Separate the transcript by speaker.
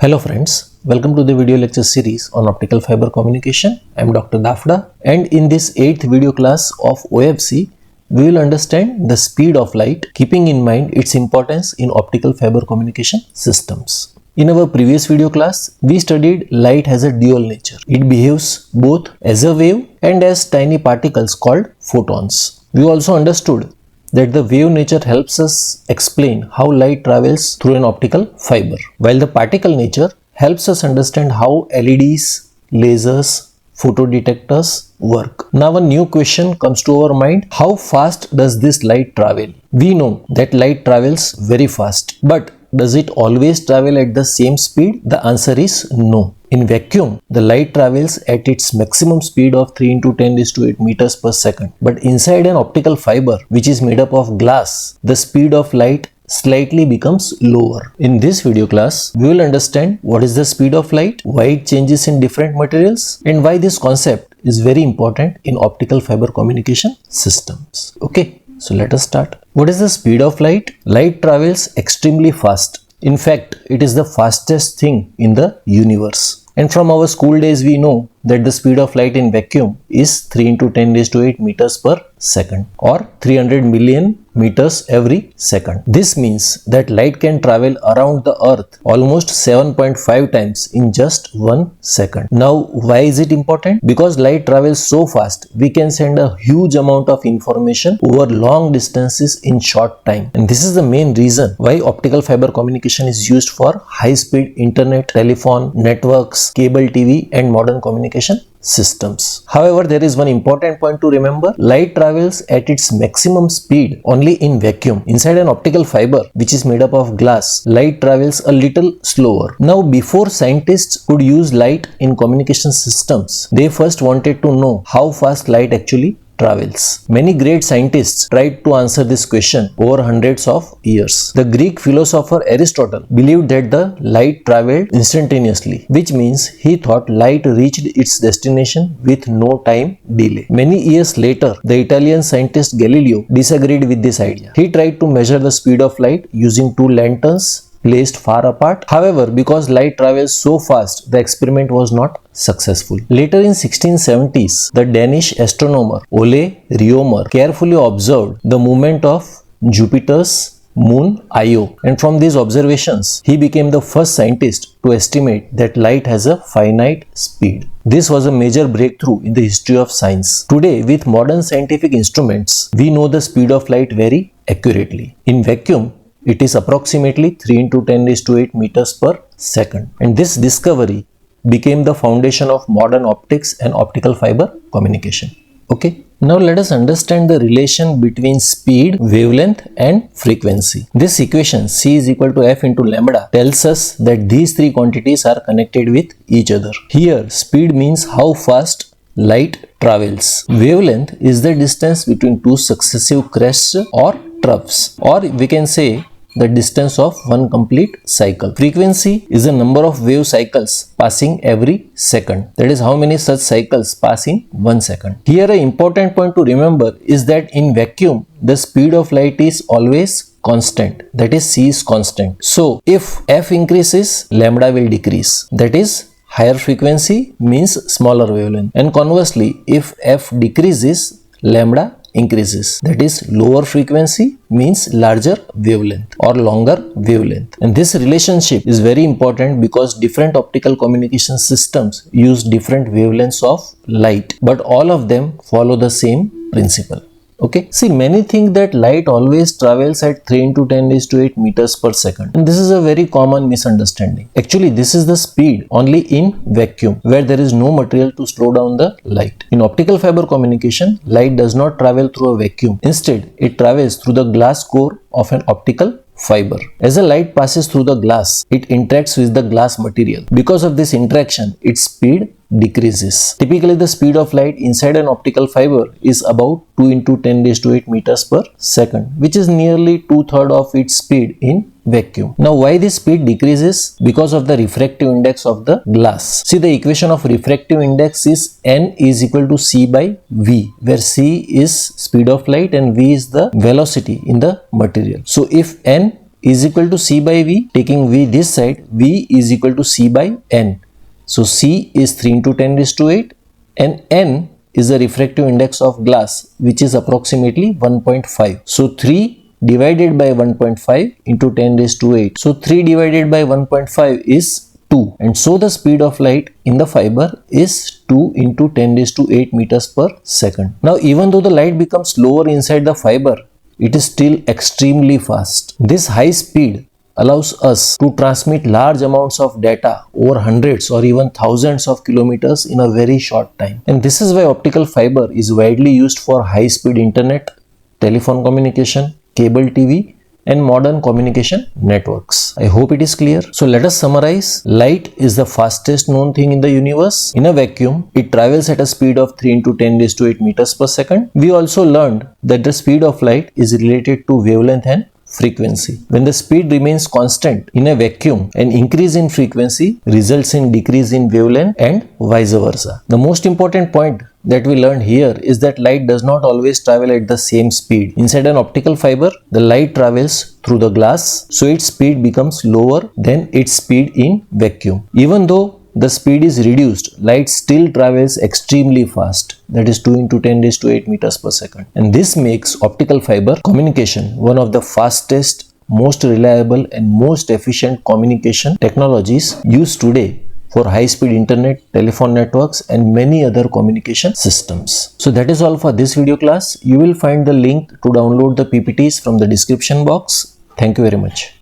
Speaker 1: Hello friends, welcome to the video lecture series on optical fiber communication. I am Dr. Dafda, and in this 8th video class of OFC, we will understand the speed of light, keeping in mind its importance in optical fiber communication systems. In our previous video class, we studied light has a dual nature. It behaves both as a wave and as tiny particles called photons. We also understood that the wave nature helps us explain how light travels through an optical fiber, while the particle nature helps us understand how LEDs, lasers, photodetectors work. Now a new question comes to our mind: how fast does this light travel? We know that light travels very fast, but does it always travel at the same speed? The answer is no. In vacuum, the light travels at its maximum speed of 3 into 10 raised to 8 meters per second. But inside an optical fiber, which is made up of glass, the speed of light slightly becomes lower. In this video class, we will understand what is the speed of light, why it changes in different materials, and why this concept is very important in optical fiber communication systems. Okay, so let us start. What is the speed of light? Light travels extremely fast. In fact, it is the fastest thing in the universe. And from our school days, we know that the speed of light in vacuum is 3 into 10 raised to 8 meters per second, or 300 million meters every second. This means that light can travel around the earth almost 7.5 times in just 1 second. Now, why is it important? Because light travels so fast, we can send a huge amount of information over long distances in short time. And this is the main reason why optical fiber communication is used for high-speed internet, telephone, networks, cable TV, and modern communication systems. However, there is one important point to remember. Light travels at its maximum speed only in vacuum. Inside an optical fiber, which is made up of glass, light travels a little slower. Now, before scientists could use light in communication systems, they first wanted to know how fast light actually travels. Many great scientists tried to answer this question over hundreds of years. The Greek philosopher Aristotle believed that the light traveled instantaneously, which means he thought light reached its destination with no time delay. Many years later, the Italian scientist Galileo disagreed with this idea. He tried to measure the speed of light using two lanterns placed far apart. However, because light travels so fast, the experiment was not successful. Later in 1670s, the Danish astronomer Ole Rømer carefully observed the movement of Jupiter's moon Io, and from these observations, he became the first scientist to estimate that light has a finite speed. This was a major breakthrough in the history of science. Today, with modern scientific instruments, we know the speed of light very accurately. In vacuum, it is approximately 3 into 10 raised to 8 meters per second. And this discovery became the foundation of modern optics and optical fiber communication. Okay. Now let us understand the relation between speed, wavelength, and frequency. This equation C is equal to F into lambda tells us that these three quantities are connected with each other. Here, speed means how fast light travels. Wavelength is the distance between two successive crests or troughs, or we can say the distance of one complete cycle. Frequency is the number of wave cycles passing every second. That is how many such cycles pass in 1 second. Here an important point to remember is that in vacuum, the speed of light is always constant. That is, C is constant. So if F increases, lambda will decrease. That is, higher frequency means smaller wavelength. And conversely, if F decreases, lambda increases. That is, lower frequency means larger wavelength or longer wavelength. And this relationship is very important because different optical communication systems use different wavelengths of light, but all of them follow the same principle. Okay. See, many think that light always travels at 3 into 10 raised to 8 meters per second. And this is a very common misunderstanding. Actually, this is the speed only in vacuum, where there is no material to slow down the light. In optical fiber communication, light does not travel through a vacuum. Instead, it travels through the glass core of an optical fiber. As the light passes through the glass, it interacts with the glass material. Because of this interaction, its speed decreases. Typically, the speed of light inside an optical fiber is about 2 into 10 raised to 8 meters per second, which is nearly 2/3 of its speed in vacuum. Now, why this speed decreases? Because of the refractive index of the glass. See, the equation of refractive index is N is equal to C by V, where C is speed of light and V is the velocity in the material. So, if N is equal to C by V. Taking V this side, V is equal to C by N. So C is 3 into 10 raised to 8 and N is the refractive index of glass, which is approximately 1.5. So 3 divided by 1.5 into 10 raised to 8. So 3 divided by 1.5 is 2. And so the speed of light in the fiber is 2 into 10 raised to 8 meters per second. Now even though the light becomes slower inside the fiber, it is still extremely fast. This high speed allows us to transmit large amounts of data over hundreds or even thousands of kilometers in a very short time. And this is why optical fiber is widely used for high-speed internet, telephone communication, cable TV, and modern communication networks. I hope it is clear. So let us summarize. Light is the fastest known thing in the universe. In a vacuum, it travels at a speed of 3 into 10 raised to 8 meters per second. We also learned that the speed of light is related to wavelength and frequency. When the speed remains constant in a vacuum, an increase in frequency results in decrease in wavelength and vice versa. The most important point that we learned here is that light does not always travel at the same speed. Inside an optical fiber, the light travels through the glass, so its speed becomes lower than its speed in vacuum. Even though the speed is reduced, light still travels extremely fast, that is 2 into 10 raised to 8 meters per second. And this makes optical fiber communication one of the fastest, most reliable and most efficient communication technologies used today for high-speed internet, telephone networks and many other communication systems. So that is all for this video class. You will find the link to download the PPTs from the description box. Thank you very much.